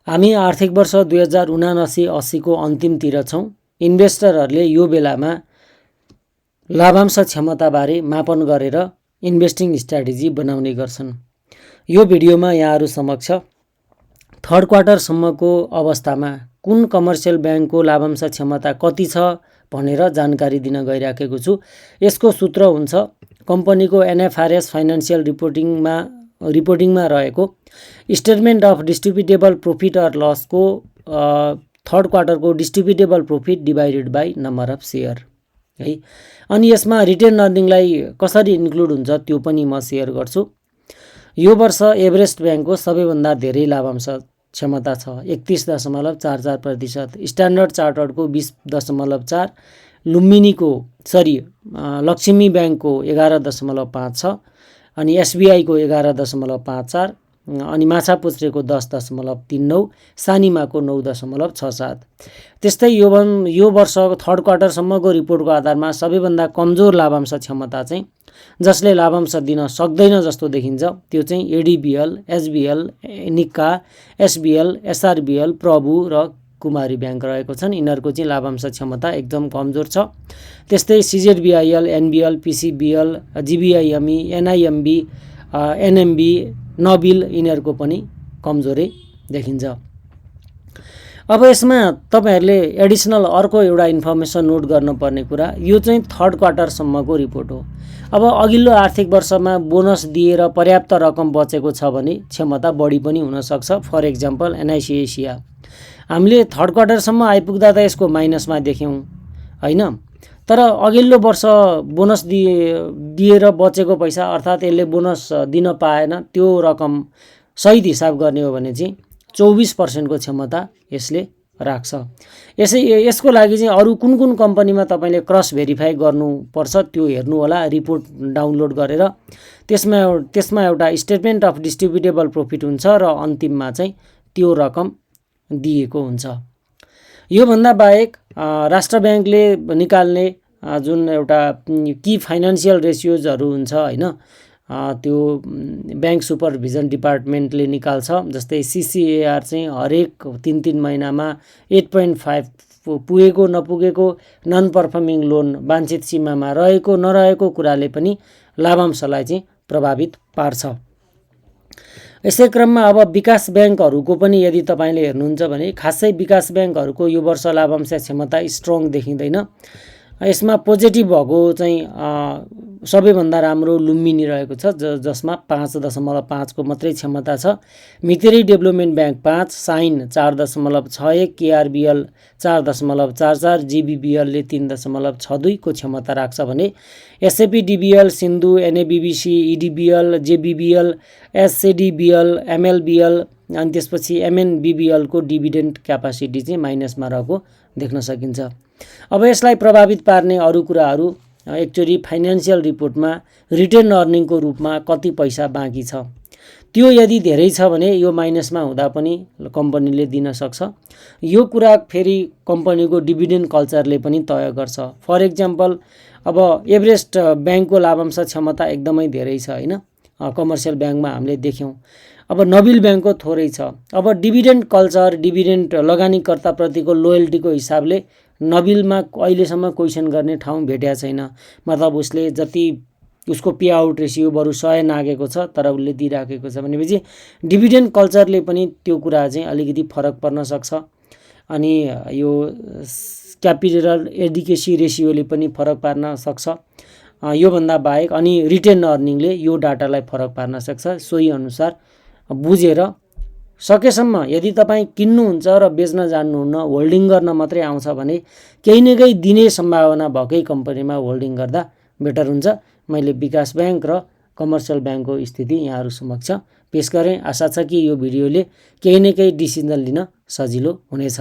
हामी आर्थिक वर्ष 2079-80 को अन्तिमतिर छौँ। इन्भेस्टरहरूले यो बेलामा लाभांश क्षमताबारे मापन गरेर इन्भेस्टिङ स्ट्र्याटेजी बनाउने गर्छन्। यो भिडियोमा यहाँहरू समक्ष थर्ड क्वार्टरसम्मको अवस्थामा कुन कमर्सियल ब्याङ्कको लाभांश क्षमता कति छ भनेर जानकारी दिन गइराखेको छु। यसको सूत्र हुन्छ कम्पनीको एनएफआरएस फाइनान्सियल रिपोर्टिङमा रहेको statement of distributable profit or लसको थर्ड क्वार्टरको distributable profit divided by number of share है। अनि यसमा रिटेन अर्निङलाई कसरी इन्क्लुड हुन्छ त्यो पनि म सेयर गर्छु। यो वर्ष एभरेस्ट ब्याङ्कको सबैभन्दा धेरै लाभांश क्षमता छ 31.44%, स्ट्यान्डर्ड चार्टर्डको 20.4, लक्ष्मी ब्याङ्कको 11.5 छ, अनि एसबिआईको 11.54, अनि माछापुच्छ्रेको 10.39, सानिमाको 9.67। त्यस्तै यो वर्षको थर्ड क्वार्टरसम्मको रिपोर्टको आधारमा सबैभन्दा कमजोर लाभांश क्षमता चाहिँ जसले लाभांश दिन सक्दैन जस्तो देखिन्छ त्यो चाहिँ एडिबिएल, एसबिएल, निक्का, एसबिएल, एसआरबिएल, प्रभु र कुमारी ब्याङ्क रहेको छन्। यिनीहरूको चाहिँ लाभांश क्षमता एकदम कमजोर छ। त्यस्तै सिजेडबिआइएल, एनबिएल, पिसिबिएल, जिबिआइएमई, एनआइएमबी, एनएमबी, नबिल यिनीहरूको पनि कमजोरै देखिन्छ। अब यसमा तपाईहरुले एडिसनल अर्को एउटा इन्फर्मेसन नोट गर्नुपर्ने कुरा यो चाहिँ थर्ड क्वार्टरसम्मको रिपोर्ट हो। अब अघिल्लो आर्थिक वर्षमा बोनस दिएर पर्याप्त रकम बचेको छ भने क्षमता बढी पनि हुन सक्छ। फर एक्जाम्पल एनआइसी एसिया हामीले थर्ड क्वार्टरसम्म आइपुग्दा त यसको माइनसमा देख्यौं हैन, तर अघिल्लो वर्ष बोनस दिएर बचेको पैसा अर्थात् यसले बोनस दिन पाएन त्यो रकम सहित हिसाब गर्ने हो भने चाहिँ 24% को क्षमता यसले राख्छ। यसको लागि चाहिँ अरु कुन कुन कम्पनीमा तपाईले क्रस भेरिफाई गर्नुपर्छ त्यो हेर्नु होला रिपोर्ट डाउनलोड गरेर। त्यसमा एउटा स्टेटमेन्ट अफ डिस्ट्रिब्युटेबल प्रॉफिट हुन्छ र अन्तिममा चाहिँ त्यो रकम दिएको हुन्छ। यो भन्दा बाहेक राष्ट्र ब्याङ्कले निकाल्ने जुन एउटा की फाइनान्शियल रेशियोजहरु हुन्छ हैन, त्यो बैंक सुपरभिजन डिपार्टमेन्टले निकाल्छ। जस्तै सीसीएआर चाहिँ हरेक 3 महिनामा 8.5 पुगेको नपुगेको नन परफर्मिङ लोन वाञ्छित सीमामा रहेको नरहेको कुराले पनि लाभांशलाई चाहिँ प्रभावित पार्छ। यसै क्रममा अब विकास ब्याङ्कहरुको पनि यदि तपाईले हेर्नुहुन्छ भने खासै विकास ब्याङ्कहरुको यो वर्ष लाभांश क्षमता स्ट्रङ देखिँदैन। यसमा पोजिटिभ भएको चाहिँ सबैभन्दा राम्रो लुम्बिनी रहेको छ जसमा 5.5 को मात्रै क्षमता छ। मितेरी डेभलपमेन्ट ब्याङ्क 5, साइन 4.61, केआरबिएल 4.44, जीबीबीएल ले 3.62 को क्षमता राख्छ भने एसएपी डीबीएल, सिन्धु, एनएबीबीसी, ईडीबीएल, जेबीबीएल, एससीडीबीएल, एमएलबीएल अनि त्यसपछि एमएनबीबीएल को डिभिडेन्ड क्यापासिटी चाहिँ माइनसमा रहेको देख्न सकिन्छ। अब यसलाई प्रभावित पार्ने अरु कुराहरु एक्चुअली फाइनान्शियल रिपोर्टमा रिटेन अर्निङको रूपमा कति पैसा बाँकी छ त्यो यदि धेरै छ भने यो माइनसमा हुँदा पनि कम्पनीले दिन सक्छ। यो कुरा फेरि कम्पनीको डिभिडेन्ड कल्चरले पनि तय गर्छ। फर एक्जाम्पल अब एभरेस्ट ब्याङ्कको लाभांश क्षमता एकदमै धेरै छ हैन, कमर्सियल ब्याङ्कमा हामीले देख्यौं। अब नबिल ब्याङ्कको थोरै छ। अब डिभिडेन्ड कल्चर, डिभिडेन्ड लगानीकर्ता प्रतिको लोयल्टीको हिसाबले नबिलमा अहिलेसम्म क्वेशन गर्ने ठाउँ भेट्या छैन। मतलब उसले जति उसको पे आउट रेशियो बरु 100 नागेको छ तर उसले दिइराखेको छ भनेपछि डिभिडेन्ड कल्चरले पनि त्यो कुरा चाहिँ अलिकति फरक पर्न सक्छ। अनि यो क्यापिटल एडिकेसी रेशियोले पनि फरक पार्न सक्छ। यो भन्दा बाहेक अनि रिटेन अर्निङले यो डाटालाई फरक पार्न सक्छ। सोही अनुसार बुझेर सकेसम्म यदि तपाई किन्नुहुन्छ र बेच्न जान्नुहुन्न, होल्डिङ गर्न मात्रै आउँछ भने केही न केही दिने सम्भावना भएकै कम्पनीमा होल्डिङ गर्दा बेटर हुन्छ। मैले विकास ब्याङ्क र कमर्सियल ब्याङ्कको स्थिति यहाँहरु समक्ष पेश गरे। आशा छ कि यो भिडियोले केही न केही डिसिजन लिन सजिलो हुनेछ।